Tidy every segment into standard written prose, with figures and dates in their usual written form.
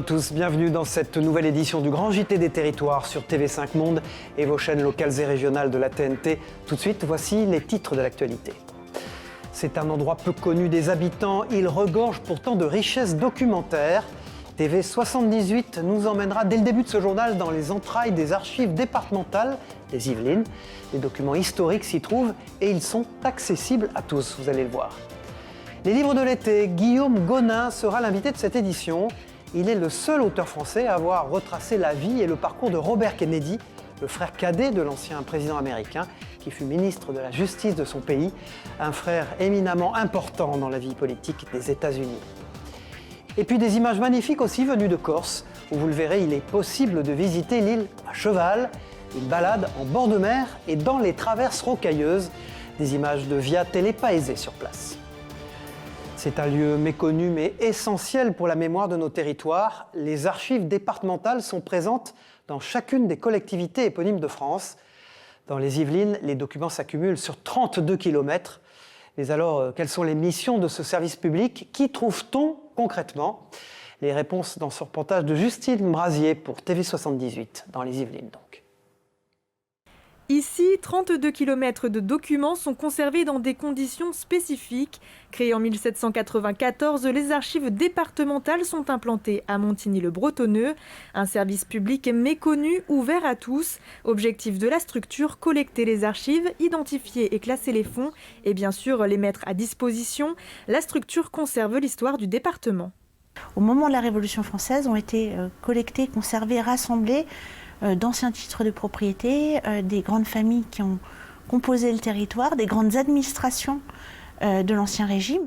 à tous, bienvenue dans cette nouvelle édition du Grand JT des Territoires sur TV5 Monde et vos chaînes locales et régionales de la TNT. Tout de suite, voici les titres de l'actualité. C'est un endroit peu connu des habitants, il regorge pourtant de richesses documentaires. TV78 nous emmènera dès le début de ce journal dans les entrailles des archives départementales des Yvelines. Les documents historiques s'y trouvent et ils sont accessibles à tous, vous allez le voir. Les livres de l'été, Guillaume Gonin sera l'invité de cette édition. Il est le seul auteur français à avoir retracé la vie et le parcours de Robert Kennedy, le frère cadet de l'ancien président américain qui fut ministre de la Justice de son pays, un frère éminemment important dans la vie politique des États-Unis. Et puis des images magnifiques aussi venues de Corse, où vous le verrez, il est possible de visiter l'île à cheval, une balade en bord de mer et dans les traverses rocailleuses, des images de Via Télépaésée sur place. C'est un lieu méconnu mais essentiel pour la mémoire de nos territoires. Les archives départementales sont présentes dans chacune des collectivités éponymes de France. Dans les Yvelines, les documents s'accumulent sur 32 km. Mais alors, quelles sont les missions de ce service public? Qui trouve-t-on concrètement? Les réponses dans ce reportage de Justine Brasier pour TV78, dans les Yvelines donc. Ici, 32 km de documents sont conservés dans des conditions spécifiques. Créées en 1794, les archives départementales sont implantées à Montigny-le-Bretonneux, un service public méconnu, ouvert à tous. Objectif de la structure, collecter les archives, identifier et classer les fonds et bien sûr les mettre à disposition. La structure conserve l'histoire du département. Au moment de la Révolution française, ont été collectés, conservés, rassemblés d'anciens titres de propriété, des grandes familles qui ont composé le territoire, des grandes administrations de l'Ancien Régime.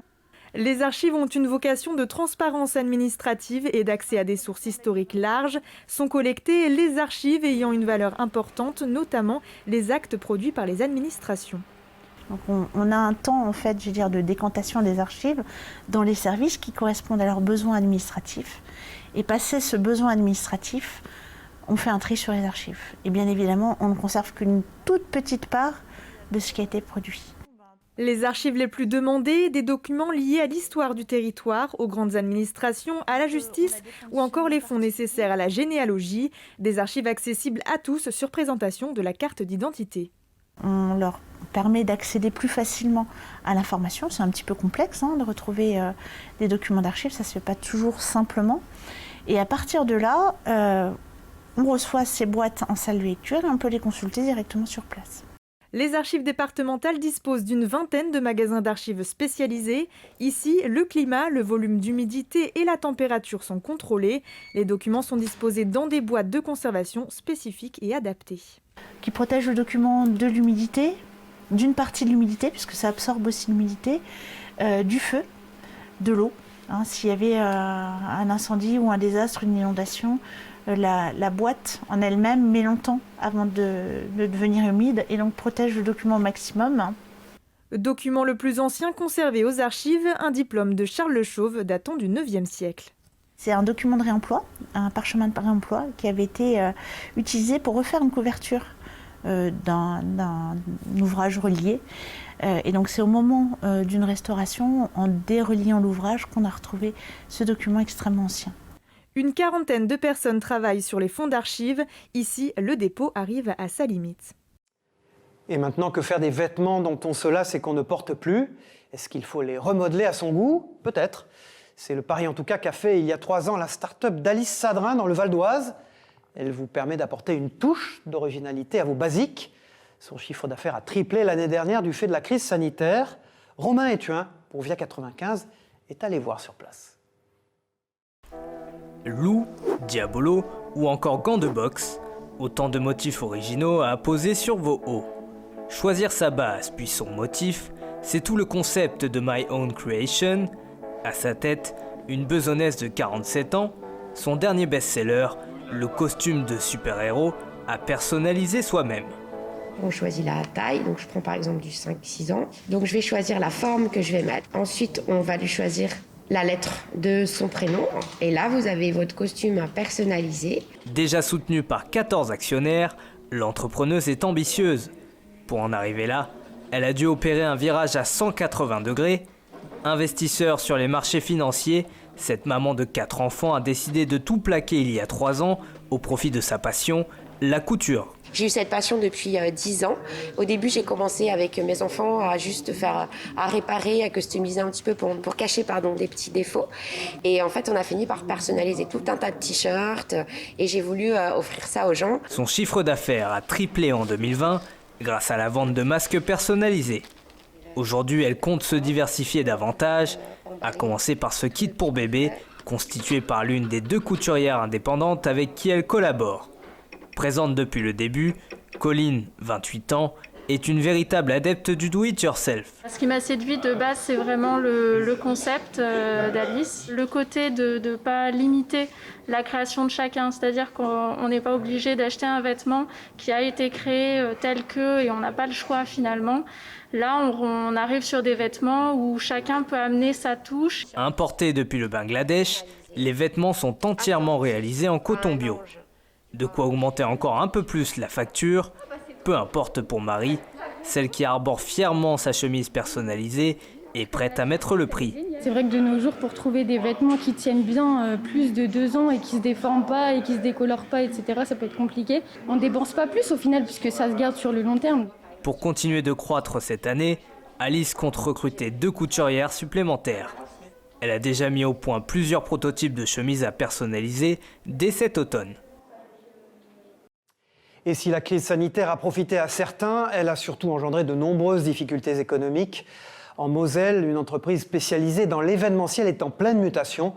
Les archives ont une vocation de transparence administrative et d'accès à des sources historiques larges. Sont collectées les archives ayant une valeur importante, notamment les actes produits par les administrations. Donc on a un temps en fait, de décantation des archives dans les services qui correspondent à leurs besoins administratifs. Et passé ce besoin administratif, on fait un tri sur les archives. Et bien évidemment, on ne conserve qu'une toute petite part de ce qui a été produit. Les archives les plus demandées, des documents liés à l'histoire du territoire, aux grandes administrations, à la justice ou encore les fonds nécessaires à la généalogie. Des archives accessibles à tous sur présentation de la carte d'identité. On leur permet d'accéder plus facilement à l'information. C'est un petit peu complexe de retrouver des documents d'archives, ça ne se fait pas toujours simplement. Et à partir de là, on reçoit ces boîtes en salle de lecture et on peut les consulter directement sur place. Les archives départementales disposent d'une vingtaine de magasins d'archives spécialisés. Ici, le climat, le volume d'humidité et la température sont contrôlés. Les documents sont disposés dans des boîtes de conservation spécifiques et adaptées. Qui protègent le document de l'humidité, d'une partie de l'humidité, puisque ça absorbe aussi l'humidité, du feu, de l'eau. S'il y avait un incendie ou un désastre, une inondation, la boîte en elle-même met longtemps avant de devenir humide et donc protège le document au maximum. Document le plus ancien conservé aux archives, un diplôme de Charles Le Chauve datant du 9e siècle. C'est un document de réemploi, un parchemin de réemploi qui avait été utilisé pour refaire une couverture d'un ouvrage relié. Et donc c'est au moment d'une restauration, en déreliant l'ouvrage, qu'on a retrouvé ce document extrêmement ancien. Une quarantaine de personnes travaillent sur les fonds d'archives. Ici, le dépôt arrive à sa limite. Et maintenant, que faire des vêtements dont on se lasse et qu'on ne porte plus? Est-ce qu'il faut les remodeler à son goût? Peut-être. C'est le pari en tout cas qu'a fait il y a 3 ans la start-up d'Alice Sadrin dans le Val d'Oise. Elle vous permet d'apporter une touche d'originalité à vos basiques. Son chiffre d'affaires a triplé l'année dernière du fait de la crise sanitaire. Romain Etuin, pour Via 95, est allé voir sur place. Loup, diabolo ou encore gants de boxe, autant de motifs originaux à poser sur vos hauts. Choisir sa base puis son motif, c'est tout le concept de My Own Creation. À sa tête, une besonnaise de 47 ans, son dernier best-seller, le costume de super-héros à personnaliser soi-même. On choisit la taille, donc je prends par exemple du 5-6 ans. Donc je vais choisir la forme que je vais mettre. Ensuite, on va lui choisir la lettre de son prénom. Et là, vous avez votre costume à personnaliser. Déjà soutenue par 14 actionnaires, l'entrepreneuse est ambitieuse. Pour en arriver là, elle a dû opérer un virage à 180 degrés. Investisseurs sur les marchés financiers, Cette maman de 4 enfants a décidé de tout plaquer il y a 3 ans au profit de sa passion, la couture. J'ai eu cette passion depuis 10 ans. Au début, j'ai commencé avec mes enfants à réparer, à customiser un petit peu pour cacher des petits défauts. Et en fait, on a fini par personnaliser tout un tas de t-shirts et j'ai voulu offrir ça aux gens. Son chiffre d'affaires a triplé en 2020 grâce à la vente de masques personnalisés. Aujourd'hui, elle compte se diversifier davantage, à commencer par ce kit pour bébé, constitué par l'une des 2 couturières indépendantes avec qui elle collabore. Présente depuis le début, Colline, 28 ans, est une véritable adepte du do-it-yourself. Ce qui m'a séduit de base, c'est vraiment le concept d'Alice. Le côté de ne pas limiter la création de chacun, c'est-à-dire qu'on n'est pas obligé d'acheter un vêtement qui a été créé tel que et on n'a pas le choix finalement. Là, on arrive sur des vêtements où chacun peut amener sa touche. Importés depuis le Bangladesh, les vêtements sont entièrement réalisés en coton bio. De quoi augmenter encore un peu plus la facture, peu importe pour Marie, celle qui arbore fièrement sa chemise personnalisée est prête à mettre le prix. C'est vrai que de nos jours, pour trouver des vêtements qui tiennent bien plus de 2 ans et qui se déforment pas et qui se décolorent pas, etc., ça peut être compliqué. On ne dépense pas plus au final puisque ça se garde sur le long terme. Pour continuer de croître cette année, Alice compte recruter 2 couturières supplémentaires. Elle a déjà mis au point plusieurs prototypes de chemises à personnaliser dès cet automne. Et si la crise sanitaire a profité à certains, elle a surtout engendré de nombreuses difficultés économiques. En Moselle, une entreprise spécialisée dans l'événementiel est en pleine mutation.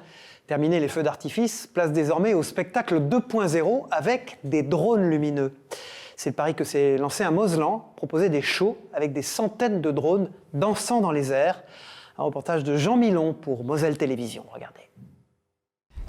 Terminé les feux d'artifice, place désormais au spectacle 2.0 avec des drones lumineux. C'est le pari que s'est lancé à Moselan, proposer des shows avec des centaines de drones dansant dans les airs. Un reportage de Jean Milon pour Moselle Télévision. Regardez.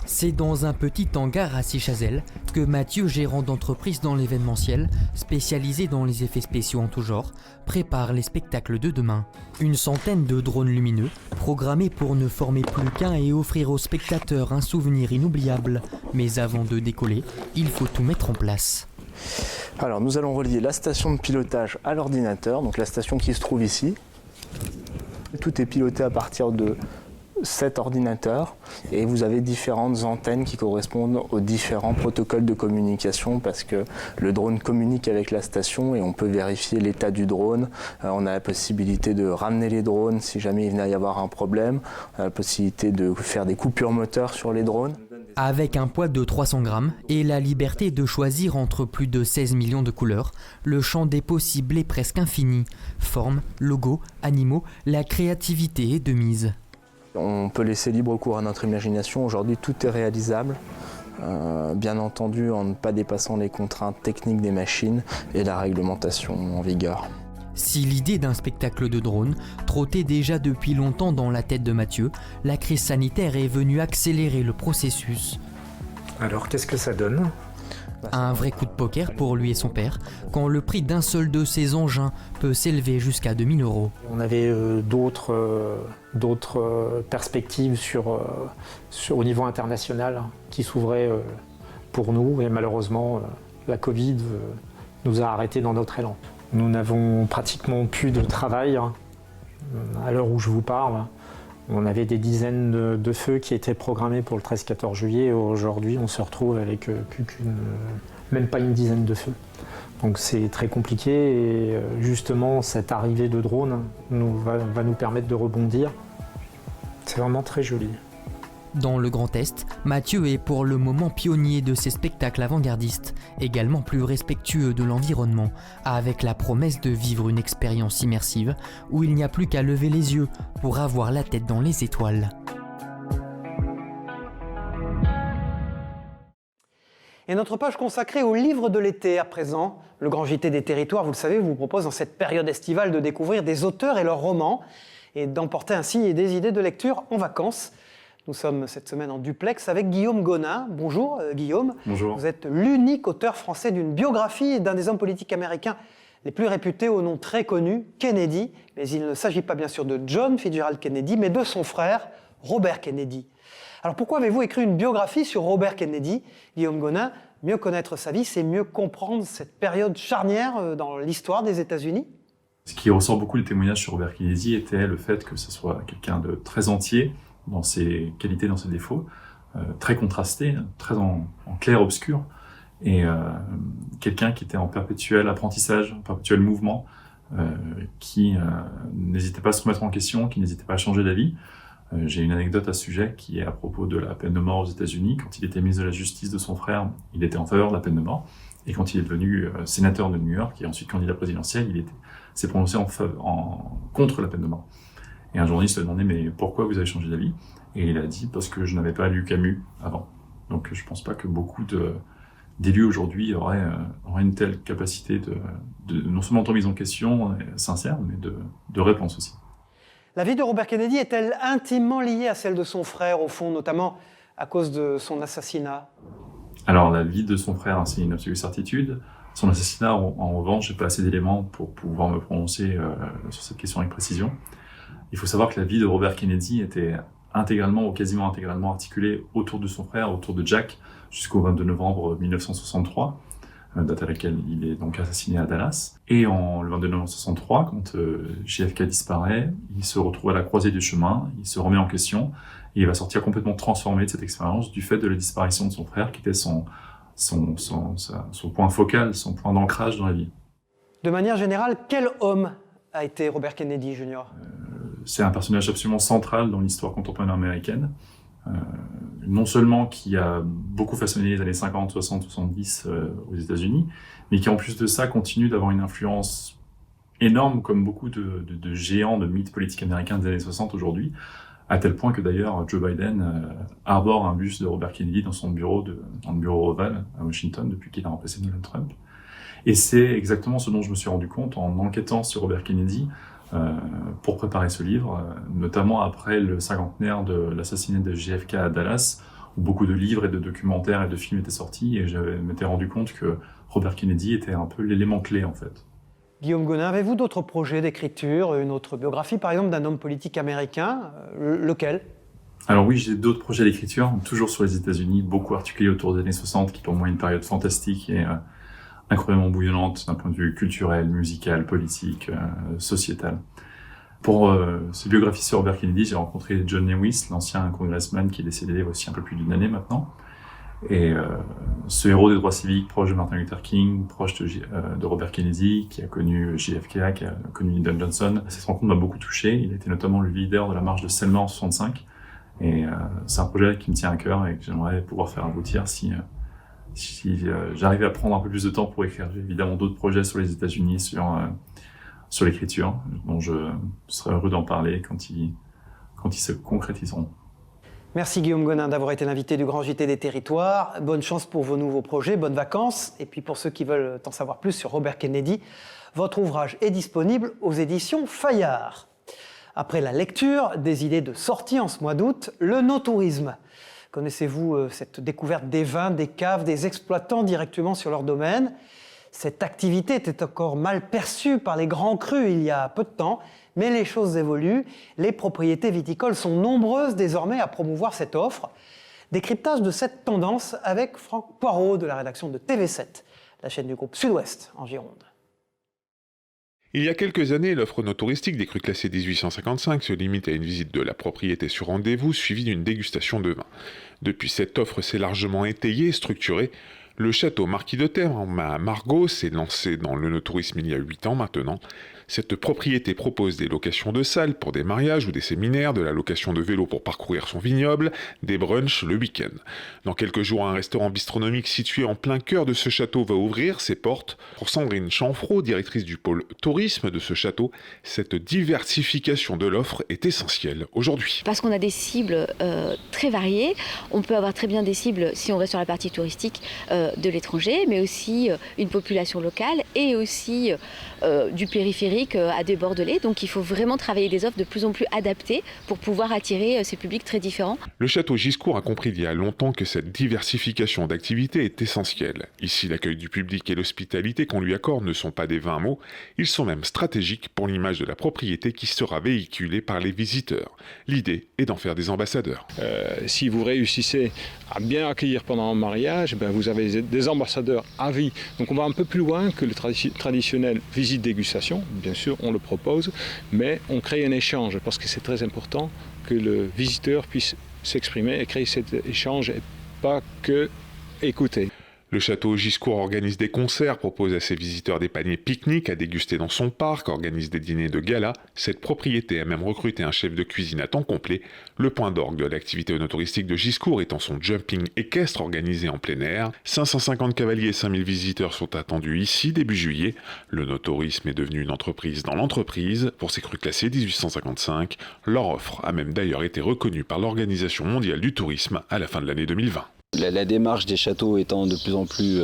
C'est dans un petit hangar à Sichazel que Mathieu, gérant d'entreprise dans l'événementiel, spécialisé dans les effets spéciaux en tout genre, prépare les spectacles de demain. Une centaine de drones lumineux, programmés pour ne former plus qu'un et offrir aux spectateurs un souvenir inoubliable. Mais avant de décoller, il faut tout mettre en place. Alors nous allons relier la station de pilotage à l'ordinateur, donc la station qui se trouve ici. Tout est piloté à partir de cet ordinateur et vous avez différentes antennes qui correspondent aux différents protocoles de communication parce que le drone communique avec la station et on peut vérifier l'état du drone. On a la possibilité de ramener les drones si jamais il venait à y avoir un problème. On a la possibilité de faire des coupures moteurs sur les drones. Avec un poids de 300 grammes et la liberté de choisir entre plus de 16 millions de couleurs, le champ des possibles est presque infini. Formes, logos, animaux, la créativité est de mise. On peut laisser libre cours à notre imagination. Aujourd'hui, tout est réalisable. Bien entendu, en ne pas dépassant les contraintes techniques des machines et la réglementation en vigueur. Si l'idée d'un spectacle de drone trottait déjà depuis longtemps dans la tête de Mathieu, la crise sanitaire est venue accélérer le processus. Alors, qu'est-ce que ça donne ? Un vrai coup de poker pour lui et son père, quand le prix d'un seul de ces engins peut s'élever jusqu'à 2 000 €. On avait d'autres perspectives au niveau international qui s'ouvraient pour nous et malheureusement la Covid nous a arrêtés dans notre élan. Nous n'avons pratiquement plus de travail à l'heure où je vous parle. On avait des dizaines de feux qui étaient programmés pour le 13-14 juillet. Aujourd'hui, on se retrouve avec même pas une dizaine de feux. Donc c'est très compliqué et justement cette arrivée de drones va nous permettre de rebondir. C'est vraiment très joli. Dans le Grand Est, Mathieu est pour le moment pionnier de ces spectacles avant-gardistes, également plus respectueux de l'environnement, avec la promesse de vivre une expérience immersive où il n'y a plus qu'à lever les yeux pour avoir la tête dans les étoiles. Et notre page consacrée au livre de l'été à présent, le Grand JT des Territoires, vous le savez, vous propose dans cette période estivale de découvrir des auteurs et leurs romans et d'emporter ainsi des idées de lecture en vacances. Nous sommes cette semaine en duplex avec Guillaume Gonin. Bonjour Guillaume. Bonjour. Vous êtes l'unique auteur français d'une biographie d'un des hommes politiques américains les plus réputés au nom très connu, Kennedy. Mais il ne s'agit pas bien sûr de John Fitzgerald Kennedy, mais de son frère, Robert Kennedy. Alors pourquoi avez-vous écrit une biographie sur Robert Kennedy, Guillaume Gonin? Mieux connaître sa vie, c'est mieux comprendre cette période charnière dans l'histoire des États-Unis? Ce qui ressort beaucoup des témoignages sur Robert Kennedy était le fait que ce soit quelqu'un de très entier, dans ses qualités, dans ses défauts, très contrasté, très en clair-obscur, et quelqu'un qui était en perpétuel apprentissage, en perpétuel mouvement, qui n'hésitait pas à se remettre en question, qui n'hésitait pas à changer d'avis. J'ai une anecdote à ce sujet qui est à propos de la peine de mort aux États-Unis. Quand il était ministre de la Justice de son frère, il était en faveur de la peine de mort. Et quand il est devenu sénateur de New York et ensuite candidat présidentiel, il s'est prononcé contre la peine de mort. Et un journaliste lui a demandé « Mais pourquoi vous avez changé d'avis ?» Et il a dit « Parce que je n'avais pas lu Camus avant. » Donc je ne pense pas que beaucoup d'élus aujourd'hui auraient une telle capacité de non seulement de remise en question sincère, mais de réponse aussi. La vie de Robert Kennedy est-elle intimement liée à celle de son frère, au fond, notamment à cause de son assassinat? Alors, la vie de son frère, c'est une absolue certitude. Son assassinat, en revanche, j'ai pas assez d'éléments pour pouvoir me prononcer sur cette question avec précision. Il faut savoir que la vie de Robert Kennedy était intégralement ou quasiment intégralement articulée autour de son frère, autour de Jack, jusqu'au 22 novembre 1963, date à laquelle il est donc assassiné à Dallas. Et le 22 novembre 1963, quand JFK disparaît, il se retrouve à la croisée du chemin, il se remet en question, et il va sortir complètement transformé de cette expérience du fait de la disparition de son frère, qui était son point focal, son point d'ancrage dans la vie. De manière générale, quel homme a été Robert Kennedy Jr. C'est un personnage absolument central dans l'histoire contemporaine américaine. Non seulement qui a beaucoup façonné les années 50, 60, 70 aux États-Unis, mais qui en plus de ça continue d'avoir une influence énorme, comme beaucoup de géants de mythes politiques américains des années 60 aujourd'hui, à tel point que d'ailleurs Joe Biden arbore un buste de Robert Kennedy dans son bureau, dans le bureau ovale à Washington depuis qu'il a remplacé Donald Trump. Et c'est exactement ce dont je me suis rendu compte en enquêtant sur Robert Kennedy pour préparer ce livre, notamment après le cinquantenaire de l'assassinat de JFK à Dallas, où beaucoup de livres et de documentaires et de films étaient sortis, et je m'étais rendu compte que Robert Kennedy était un peu l'élément clé en fait. Guillaume Gonin, avez-vous d'autres projets d'écriture, une autre biographie par exemple d'un homme politique américain, lequel? Alors oui, j'ai d'autres projets d'écriture, toujours sur les États-Unis, beaucoup articulés autour des années 60, qui pour moi est une période fantastique et incroyablement bouillonnante d'un point de vue culturel, musical, politique, sociétal. Pour ces biographies sur Robert Kennedy, j'ai rencontré John Lewis, l'ancien congressman qui est décédé aussi un peu plus d'une année maintenant. Et ce héros des droits civiques, proche de Martin Luther King, proche de Robert Kennedy, qui a connu JFK, qui a connu Lyndon Johnson, cette rencontre m'a beaucoup touché. Il était notamment le leader de la marche de Selma en 65. Et c'est un projet qui me tient à cœur et que j'aimerais pouvoir faire aboutir si j'arrivais à prendre un peu plus de temps pour écrire. J'ai évidemment d'autres projets sur les États-Unis, sur l'écriture, dont je serais heureux d'en parler quand ils se concrétiseront. Merci Guillaume Gonin d'avoir été l'invité du Grand JT des Territoires. Bonne chance pour vos nouveaux projets, bonnes vacances. Et puis pour ceux qui veulent en savoir plus sur Robert Kennedy, votre ouvrage est disponible aux éditions Fayard. Après la lecture, des idées de sortie en ce mois d'août, le no-tourisme. Connaissez-vous cette découverte des vins, des caves, des exploitants directement sur leur domaine? Cette activité était encore mal perçue par les grands crus il y a peu de temps, mais les choses évoluent. Les propriétés viticoles sont nombreuses désormais à promouvoir cette offre. Décryptage de cette tendance avec Franck Poirot de la rédaction de TV7, la chaîne du groupe Sud-Ouest en Gironde. Il y a quelques années, l'offre no-touristique des crus classés 1855 se limite à une visite de la propriété sur rendez-vous suivie d'une dégustation de vin. Depuis, cette offre s'est largement étayée et structurée. Le château Marquis de Termes à Margaux s'est lancé dans le no-tourisme il y a 8 ans maintenant. Cette propriété propose des locations de salles pour des mariages ou des séminaires, de la location de vélos pour parcourir son vignoble, des brunchs le week-end. Dans quelques jours, un restaurant bistronomique situé en plein cœur de ce château va ouvrir ses portes. Pour Sandrine Chanfraud, directrice du pôle tourisme de ce château, cette diversification de l'offre est essentielle aujourd'hui. Parce qu'on a des cibles très variées. On peut avoir très bien des cibles, si on reste sur la partie touristique, de l'étranger, mais aussi une population locale et aussi du périphérique à des bordelais. Donc il faut vraiment travailler des offres de plus en plus adaptées pour pouvoir attirer ces publics très différents. Le château Giscourt a compris il y a longtemps que cette diversification d'activités est essentielle. Ici, l'accueil du public et l'hospitalité qu'on lui accorde ne sont pas des vains mots, ils sont même stratégiques pour l'image de la propriété qui sera véhiculée par les visiteurs. L'idée est d'en faire des ambassadeurs. Si vous réussissez à bien accueillir pendant un mariage, vous avez des ambassadeurs à vie. Donc on va un peu plus loin que le traditionnel visite-dégustation. bien sûr, on le propose, mais on crée un échange parce que c'est très important que le visiteur puisse s'exprimer et créer cet échange et pas que écouter. Le château Giscourt organise des concerts, propose à ses visiteurs des paniers pique-nique à déguster dans son parc, organise des dîners de gala. Cette propriété a même recruté un chef de cuisine à temps complet. Le point d'orgue de l'activité œnotouristique de Giscourt étant son jumping équestre organisé en plein air. 550 cavaliers et 5000 visiteurs sont attendus ici début juillet. L'œnotourisme est devenu une entreprise dans l'entreprise. Pour ces crus classés 1855, leur offre a même d'ailleurs été reconnue par l'Organisation mondiale du tourisme à la fin de l'année 2020. La démarche des châteaux étant de plus en plus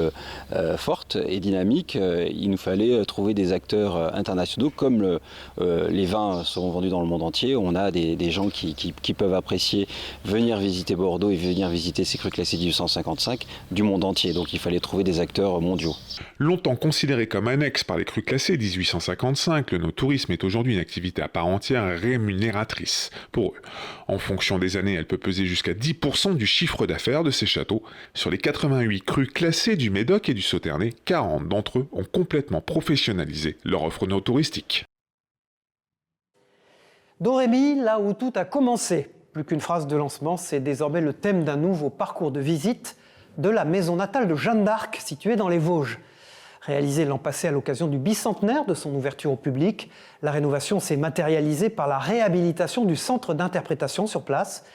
forte et dynamique, il nous fallait trouver des acteurs internationaux. Comme les vins seront vendus dans le monde entier, on a des gens qui peuvent apprécier venir visiter Bordeaux et venir visiter ces crus classés 1855 du monde entier. Donc il fallait trouver des acteurs mondiaux. Longtemps considéré comme annexe par les crus classés 1855, l'œnotourisme est aujourd'hui une activité à part entière rémunératrice pour eux. En fonction des années, elle peut peser jusqu'à 10% du chiffre d'affaires de ces châteaux. Sur les 88 crus classés du Médoc et du Sauternais, 40 d'entre eux ont complètement professionnalisé leur offre œnotouristique. Domrémy, là où tout a commencé. Plus qu'une phrase de lancement, c'est désormais le thème d'un nouveau parcours de visite de la maison natale de Jeanne d'Arc, située dans les Vosges. Réalisée l'an passé à l'occasion du bicentenaire de son ouverture au public, la rénovation s'est matérialisée par la réhabilitation du centre d'interprétation sur place.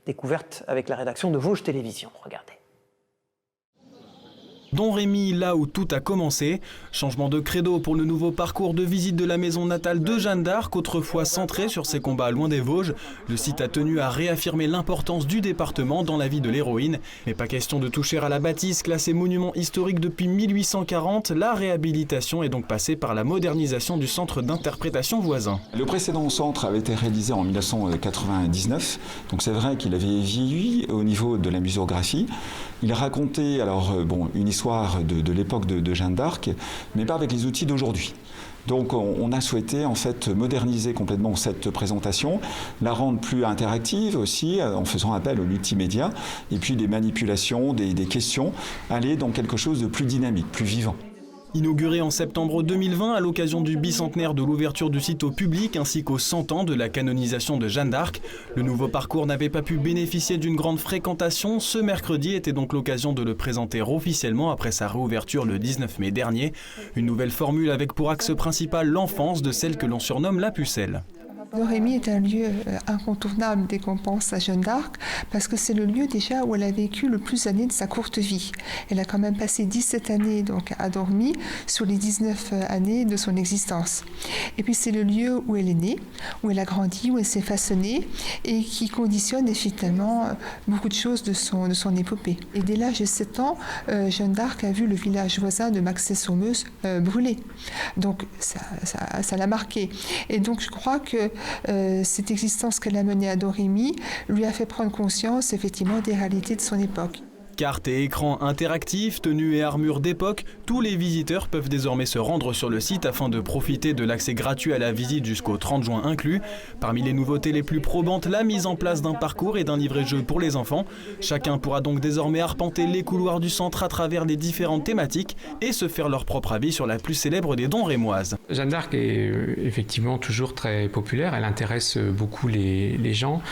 Découverte avec la rédaction de Vosges Télévisions. Regardez. Domrémy, là où tout a commencé. Changement de credo pour le nouveau parcours de visite de la maison natale de Jeanne d'Arc, autrefois centré sur ses combats loin des Vosges. Le site a tenu à réaffirmer l'importance du département dans la vie de l'héroïne. Mais pas question de toucher à la bâtisse, classée monument historique depuis 1840. La réhabilitation est donc passée par la modernisation du centre d'interprétation voisin. Le précédent centre avait été réalisé en 1999, donc c'est vrai qu'il avait vieilli au niveau de la muséographie. Il racontait une histoire de l'époque de Jeanne d'Arc, mais pas avec les outils d'aujourd'hui. Donc on a souhaité en fait moderniser complètement cette présentation, la rendre plus interactive aussi en faisant appel au multimédia, et puis des manipulations, des questions, aller dans quelque chose de plus dynamique, plus vivant. Inauguré en septembre 2020 à l'occasion du bicentenaire de l'ouverture du site au public ainsi qu'aux 100 ans de la canonisation de Jeanne d'Arc, le nouveau parcours n'avait pas pu bénéficier d'une grande fréquentation. Ce mercredi était donc l'occasion de le présenter officiellement après sa réouverture le 19 mai dernier. Une nouvelle formule avec pour axe principal l'enfance de celle que l'on surnomme la pucelle. Domrémy est un lieu incontournable dès qu'on pense à Jeanne d'Arc, parce que c'est le lieu déjà où elle a vécu le plus d'années de sa courte vie. Elle a quand même passé 17 années donc, à Domrémy sur les 19 années de son existence. Et puis c'est le lieu où elle est née, où elle a grandi, où elle s'est façonnée, et qui conditionne effectivement beaucoup de choses de son épopée. Et dès l'âge de 7 ans, Jeanne d'Arc a vu le village voisin de Maxey-Saumeuse brûler. Donc ça l'a marqué. Et donc je crois que cette existence qu'elle a menée à Domrémy lui a fait prendre conscience effectivement des réalités de son époque. Cartes et écrans interactifs, tenues et armures d'époque, tous les visiteurs peuvent désormais se rendre sur le site afin de profiter de l'accès gratuit à la visite jusqu'au 30 juin inclus. Parmi les nouveautés les plus probantes, la mise en place d'un parcours et d'un livret-jeu pour les enfants. Chacun pourra donc désormais arpenter les couloirs du centre à travers les différentes thématiques et se faire leur propre avis sur la plus célèbre des Domrémoises. Jeanne d'Arc est effectivement toujours très populaire, elle intéresse beaucoup les gens.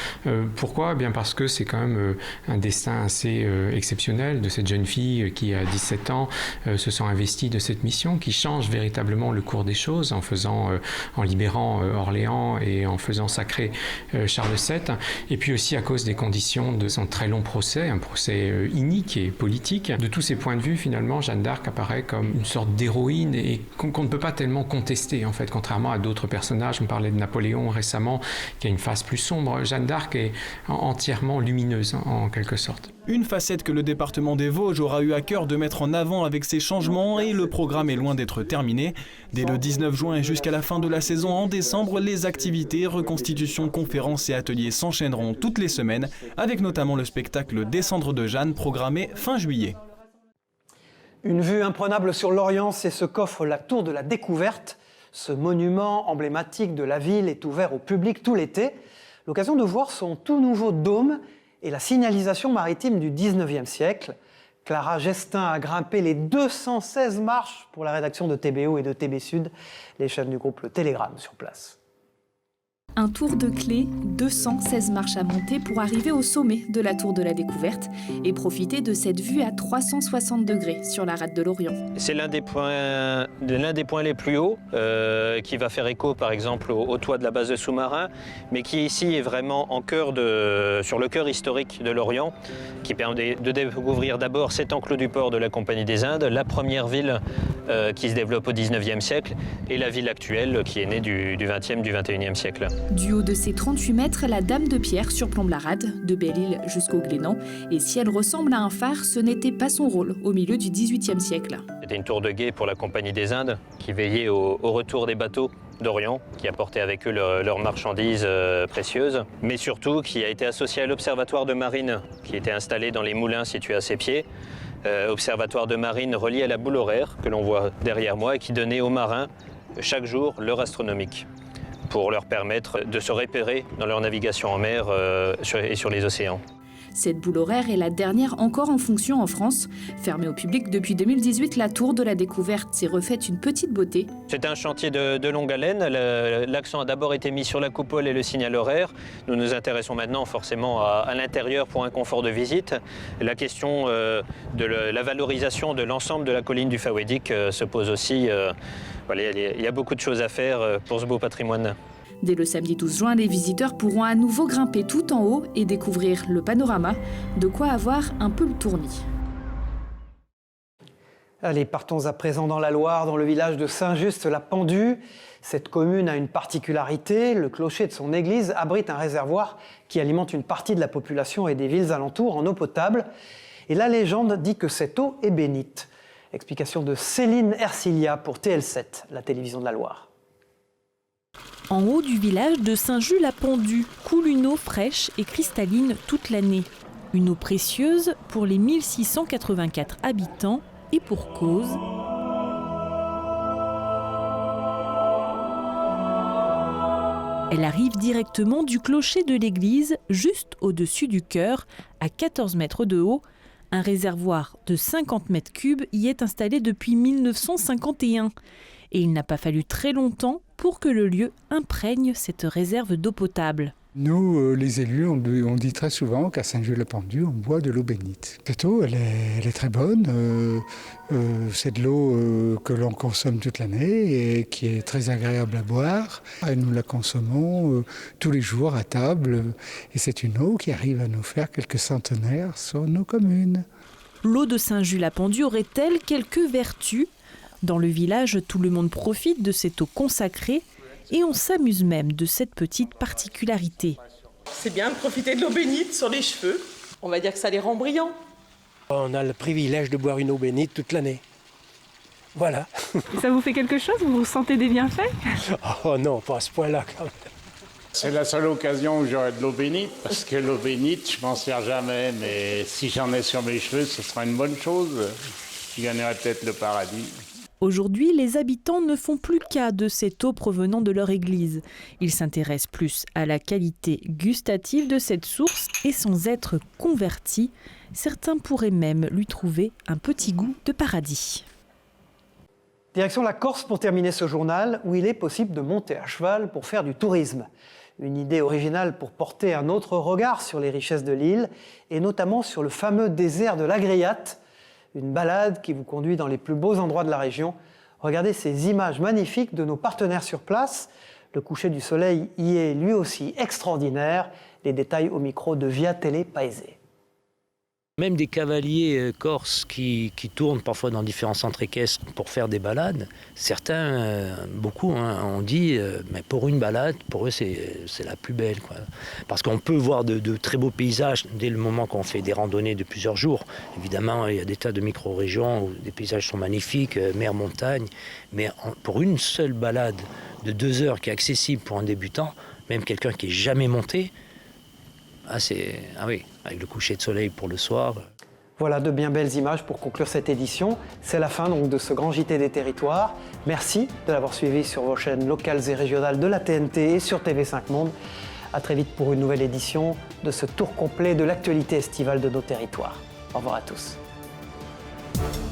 Pourquoi ? Bien parce que c'est quand même un destin assez exceptionnel de cette jeune fille qui, à 17 ans, se sent investie de cette mission, qui change véritablement le cours des choses en libérant Orléans et en faisant sacrer Charles VII. Et puis aussi à cause des conditions de son très long procès, un procès inique et politique. De tous ces points de vue, finalement, Jeanne d'Arc apparaît comme une sorte d'héroïne et qu'on ne peut pas tellement contester, en fait, contrairement à d'autres personnages. On parlait de Napoléon récemment, qui a une face plus sombre. Jeanne d'Arc est entièrement lumineuse, en quelque sorte. Une facette que le département des Vosges aura eu à cœur de mettre en avant avec ces changements et le programme est loin d'être terminé. Dès le 19 juin et jusqu'à la fin de la saison en décembre, les activités, reconstitutions, conférences et ateliers s'enchaîneront toutes les semaines avec notamment le spectacle Descendre de Jeanne programmé fin juillet. Une vue imprenable sur l'Orient, c'est ce qu'offre la Tour de la Découverte. Ce monument emblématique de la ville est ouvert au public tout l'été. L'occasion de voir son tout nouveau dôme et la signalisation maritime du 19e siècle. Clara Gestin a grimpé les 216 marches pour la rédaction de TBO et de TB Sud, les chaînes du groupe Le Télégramme sur place. Un tour de clé, 216 marches à monter pour arriver au sommet de la Tour de la Découverte et profiter de cette vue à 360 degrés sur la rade de l'Orient. C'est l'un des points les plus hauts, qui va faire écho par exemple au toit de la base de sous-marins, mais qui ici est vraiment sur le cœur historique de l'Orient, qui permet de découvrir d'abord cet enclos du port de la Compagnie des Indes, la première ville qui se développe au 19e siècle, et la ville actuelle qui est née du 20e, du 21e siècle. Du haut de ses 38 mètres, la Dame de Pierre surplombe la rade, de Belle-Île jusqu'au Glénan. Et si elle ressemble à un phare, ce n'était pas son rôle au milieu du XVIIIe siècle. C'était une tour de guet pour la Compagnie des Indes, qui veillait au retour des bateaux d'Orient, qui apportaient avec eux leurs marchandises précieuses, mais surtout qui a été associée à l'Observatoire de marine, qui était installé dans les moulins situés à ses pieds. Observatoire de marine relié à la boule horaire, que l'on voit derrière moi, et qui donnait aux marins chaque jour l'heure astronomique, pour leur permettre de se repérer dans leur navigation en mer et sur les océans. Cette boule horaire est la dernière encore en fonction en France. Fermée au public depuis 2018, la Tour de la Découverte s'est refaite une petite beauté. C'est un chantier de longue haleine. L'accent a d'abord été mis sur la coupole et le signal horaire. Nous nous intéressons maintenant forcément à l'intérieur pour un confort de visite. La question de la valorisation de l'ensemble de la colline du Fawédic se pose aussi. Il y a beaucoup de choses à faire pour ce beau patrimoine. Dès le samedi 12 juin, les visiteurs pourront à nouveau grimper tout en haut et découvrir le panorama, de quoi avoir un peu le tournis. Allez, partons à présent dans la Loire, dans le village de Saint-Just-la-Pendue. Cette commune a une particularité, le clocher de son église abrite un réservoir qui alimente une partie de la population et des villes alentours en eau potable. Et la légende dit que cette eau est bénite. Explication de Céline Ercilia pour TL7, la télévision de la Loire. En haut du village de Saint-Just-la-Pendue coule une eau fraîche et cristalline toute l'année. Une eau précieuse pour les 1684 habitants et pour cause. Elle arrive directement du clocher de l'église, juste au-dessus du chœur, à 14 mètres de haut. Un réservoir de 50 mètres cubes y est installé depuis 1951. Et il n'a pas fallu très longtemps pour que le lieu imprègne cette réserve d'eau potable. Nous, les élus, on dit très souvent qu'à Saint-Just-la-Pendue, on boit de l'eau bénite. Cette eau, elle est très bonne. C'est de l'eau que l'on consomme toute l'année et qui est très agréable à boire. Et nous la consommons tous les jours à table. Et c'est une eau qui arrive à nous faire quelques centenaires sur nos communes. L'eau de Saint-Just-la-Pendue aurait-elle quelques vertus ? Dans le village, tout le monde profite de cette eau consacrée et on s'amuse même de cette petite particularité. C'est bien de profiter de l'eau bénite sur les cheveux. On va dire que ça les rend brillants. On a le privilège de boire une eau bénite toute l'année. Voilà. Et ça vous fait quelque chose ? Vous ressentez des bienfaits ? Oh non, pas à ce point-là quand même. C'est la seule occasion où j'aurai de l'eau bénite, parce que l'eau bénite, je m'en sers jamais, mais si j'en ai sur mes cheveux, ce sera une bonne chose. Je gagnerai peut-être le paradis. Aujourd'hui, les habitants ne font plus cas de cette eau provenant de leur église. Ils s'intéressent plus à la qualité gustative de cette source et sans être convertis, certains pourraient même lui trouver un petit goût de paradis. Direction la Corse pour terminer ce journal, où il est possible de monter à cheval pour faire du tourisme. Une idée originale pour porter un autre regard sur les richesses de l'île, et notamment sur le fameux désert de l'Agriate, une balade qui vous conduit dans les plus beaux endroits de la région. Regardez ces images magnifiques de nos partenaires sur place. Le coucher du soleil y est lui aussi extraordinaire. Les détails au micro de Via Télé Paese. Même des cavaliers corses qui tournent parfois dans différents centres équestres pour faire des balades, certains, beaucoup, ont dit mais pour une balade, pour eux c'est la plus belle, quoi. Parce qu'on peut voir de très beaux paysages dès le moment qu'on fait des randonnées de plusieurs jours. Évidemment, il y a des tas de micro-régions où des paysages sont magnifiques, mer, montagne, mais pour une seule balade de 2 heures qui est accessible pour un débutant, même quelqu'un qui n'est jamais monté, oui, avec le coucher de soleil pour le soir. Voilà de bien belles images pour conclure cette édition. C'est la fin donc de ce grand JT des territoires. Merci de l'avoir suivi sur vos chaînes locales et régionales de la TNT et sur TV5 Monde. À très vite pour une nouvelle édition de ce tour complet de l'actualité estivale de nos territoires. Au revoir à tous. Ciao.